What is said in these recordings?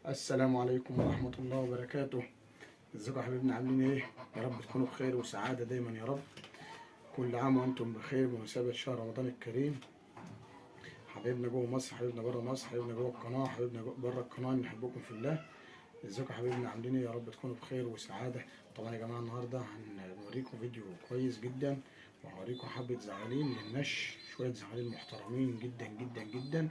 السلام عليكم ورحمة الله وبركاته. ازيكم يا حبايبنا، عاملين ايه؟ يا رب تكونوا بخير وسعادة دايما يا رب. كل عام وانتم بخير بمناسبة شهر رمضان الكريم. حبايبنا جوه مصر، حبايبنا بره مصر، حبايبنا جوه القناة، حبايبنا بره القناة، نحبكم في الله. ازيكم يا حبايبنا، عاملين ايه؟ يا رب تكونوا بخير وسعادة. طبعا يا جماعة النهاردة هنوريكم فيديو كويس جدا، وهوريكم حبة زغالين للنش، شوية زغالين محترمين جدا جدا جدا.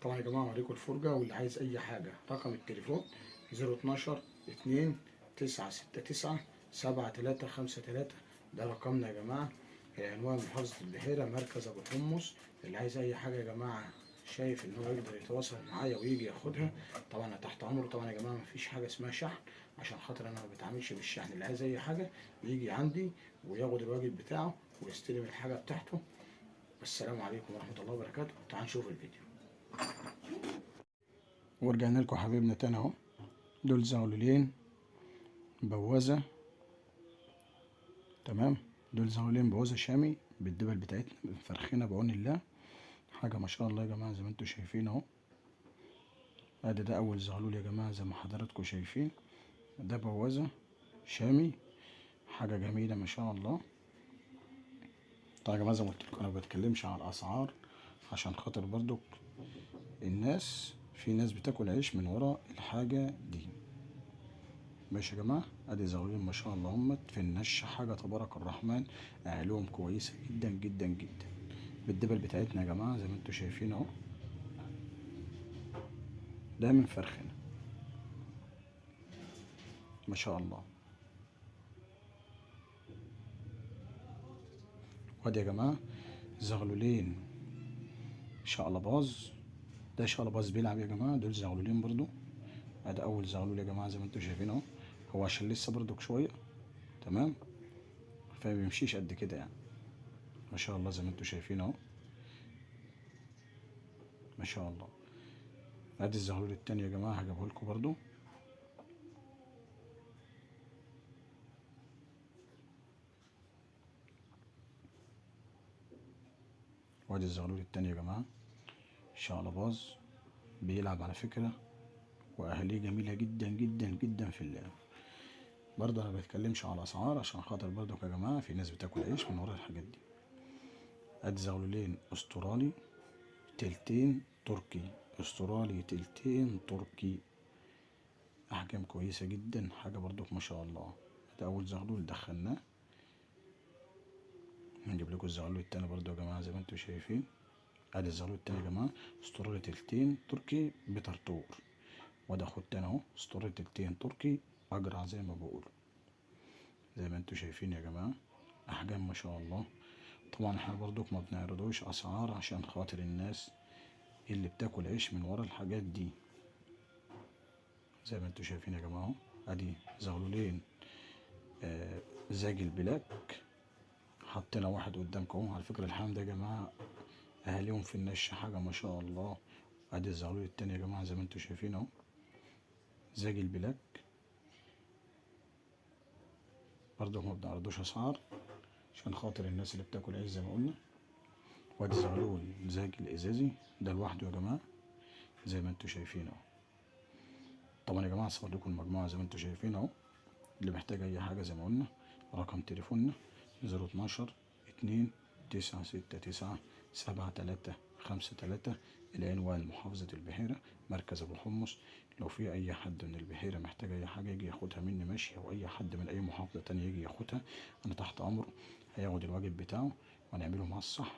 طبعا يا جماعة هوريكم الفرجة، واللي عايز أي حاجة رقم التليفون 012 2 969 7353. ده رقمنا يا جماعة. العنوان محافظة البحيرة، مركز أبو حمص. اللي عايز أي حاجة يا جماعة شايف إن هو يقدر يتواصل معايا ويجي ياخدها، طبعا أنا تحت أمره. طبعا يا جماعة مفيش حاجة اسمها شحن، عشان خاطر أنا ما بتعاملش بالشحن. اللي عايز أي حاجة يجي عندي وياخد الواجب بتاعه ويستلم الحاجة بتاعته. والسلام عليكم ورحمة الله وبركاته. تعال نشوف الفيديو. ورجعنا لكم حبيبنا تاني اهو. دول زغلولين بوازة، تمام. دول زغلولين بوازة شامي بالدبل بتاعتنا مفرخينة بعون الله. حاجة ما شاء الله يا جماعة، زي ما انتوا شايفين اهو. ادي ده اول زغلول يا جماعة زي ما حضراتكم شايفين. ده بوازة شامي، حاجة جميلة ما شاء الله. طبعا يا جماعة زي ما قلت لكم انا ما بتكلمش عن الاسعار، عشان خاطر برضو الناس، في ناس بتاكل عيش من ورا الحاجة دي. ماشي يا جماعة، ادي زغلولين ما شاء الله همت في النش، حاجة تبارك الرحمن. اهلهم كويسة جدا جدا جدا بالدبل بتاعتنا يا جماعة زي ما انتوا شايفين اهو. ده من فرخنا ما شاء الله. وادي يا جماعة زغلولين شقلباز. ده شقلباز بيلعب يا جماعة. دول زغلولين برضو. ادي اول زغلول يا جماعة زي ما انتوا شايفين اهو. هو عشان لسه برضو شوية، تمام، فما بيمشيش قد كده يعني. ما شاء الله زي ما انتوا شايفين اهو، ما شاء الله. ادي الزغلول التاني يا جماعة هجيبه لكم برضو. وادي الزغلول التاني يا جماعة شقلباز بيلعب على فكرة، واهاليه جميلة جدا جدا جدا في اللعب. برضه انا بتكلمش على اسعار، عشان خاطر برضه يا جماعة في ناس بتاكل عيش من ورا الحاجات دي. ادي زغلولين استرالي تلتين تركي، استرالي تلتين تركي، احجام كويسة جدا، حاجة برضه ما شاء الله. ده اول زغلول دخلناه. هنجيب لكم الزغلول التاني برضه يا جماعة زي ما انتوا شايفين. ادي الزغلول التاني يا جماعة استرالي تلتين تركي بترتور. وده اخو التاني اهو استرالي تلتين تركي اجرع زي ما بقول. زي ما انتوا شايفين يا جماعة، احجام ما شاء الله. طبعا احنا برضك ما بنعرضوش اسعار عشان خاطر الناس اللي بتاكل عيش من ورا الحاجات دي. زي ما انتوا شايفين يا جماعة اهو. ادي زغلولين زاجل بلاك. حطينا واحد قدامكم اهو. على فكرة الحمام ده يا جماعة اهاليهم في النش حاجة ما شاء الله. ادي الزغلول التاني يا جماعة زي ما انتوا شايفين اهو، زاجل بلاك. برضه ما بنعرضوش اسعار عشان خاطر الناس اللي بتاكل عيش زي ما قلنا. وادي زغلول زاجل ازازي ده لوحده يا جماعة زي ما انتوا شايفين اهو. طبعا يا جماعة صور لكم المجموعة زي ما انتوا شايفين اهو. اللي محتاج اي حاجة زي ما قلنا رقم تليفوننا 012 2 969 7353. العنوان محافظة البحيرة، مركز ابو الحمص. لو في اي حد من البحيرة محتاج اي حاجة يجي ياخدها مني ماشي، او اي حد من اي محافظة تانية يجي ياخدها، انا تحت امره. هياخد الواجب بتاعه وهنعمله مع الصح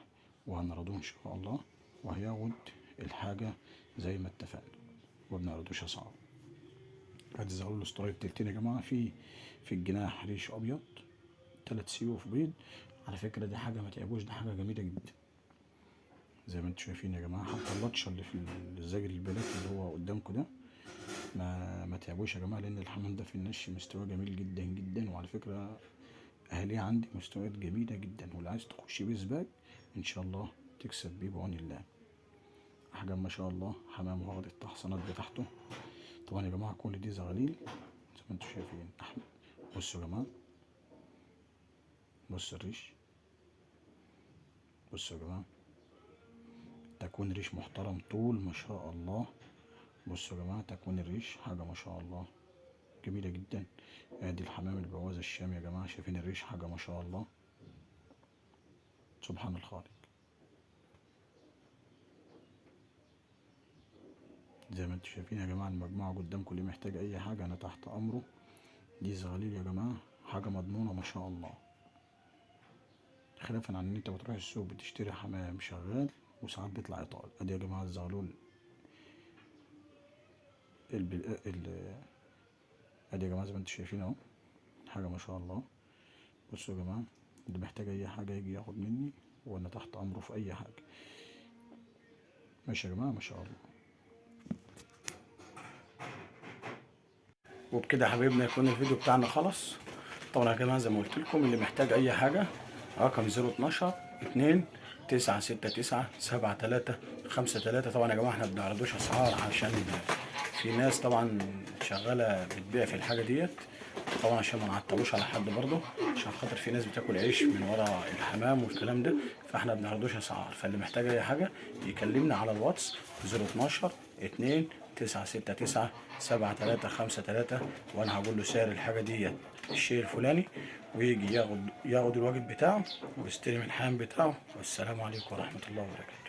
وهنرضوه ان شاء الله، وهياخد الحاجة زي ما اتفقنا، ومبنعرضوش اسعار. ادي الزغلول الاسطوري التلتين يا جماعة. في الجناح ريش ابيض، 3 سيوف بيض. على فكرة دي حاجة ما تعبوش، دي حاجة جميلة جدا زي ما انتوا شايفين يا جماعة. حتى اللطشة اللي في الزاجل البلاك اللي هو قدامكم ده ما تعبوش يا جماعة، لان الحمام ده في النش مستواه جميل جدا جدا. وعلى فكرة اهاليه عندي مستويات جميلة جدا، واللي عايز تخش بيه سباق ان شاء الله تكسب بيه بعون الله. احجام ما شاء الله، حمام واخد التحصينات بتاعته. طبعا يا جماعة كل دي زغاليل زي ما انتوا شايفين. بصوا يا جماعة، بص الريش، بصوا يا جماعة، تكون ريش محترم طول ما شاء الله. بصوا يا جماعة تكوين الريش حاجة ما شاء الله جميلة جدا. ادي الحمام البوازة الشام يا جماعة، شايفين الريش حاجة ما شاء الله سبحان الخالق. زي ما انتم شايفين يا جماعة المجموعة قدامكم، اللي محتاج اي حاجة انا تحت امره. دي زغاليل يا جماعة حاجة مضمونة ما شاء الله، خلافا عن ان انت بتروح السوق بتشتري حمام شغال وساعات بيطلع ايطال. ادي يا جماعة الزغلول ادي يا جماعة زي ما انتم شايفين اهو حاجة ما شاء الله. بصوا يا جماعة اللي محتاج اي حاجة يجي ياخد مني وانا تحت امره في اي حاجة. ماشي يا جماعة ما شاء الله. وبكده يا حبايبنا يكون الفيديو بتاعنا خلص. طبعا يا جماعة زي ما قلت لكم اللي محتاج اي حاجة رقم 012 2 969 73 53. طبعا يا جماعة احنا بنعرضوش اسعار عشان في ناس طبعا شغالة بتبيع في الحاجة ديت، طبعا عشان ما نعطلوش على حد برضه، عشان خاطر في ناس بتاكل عيش من ورا الحمام والكلام ده، فاحنا بنعرضوش اسعار. فاللي محتاج اي حاجه يكلمنا على الواتس 012 2 969 7353 وانا هقول له سعر الحاجه ديت الشيء الفلاني، ويجي ياخد الواجب بتاعه ويستلم الحمام بتاعه. والسلام عليكم ورحمه الله وبركاته.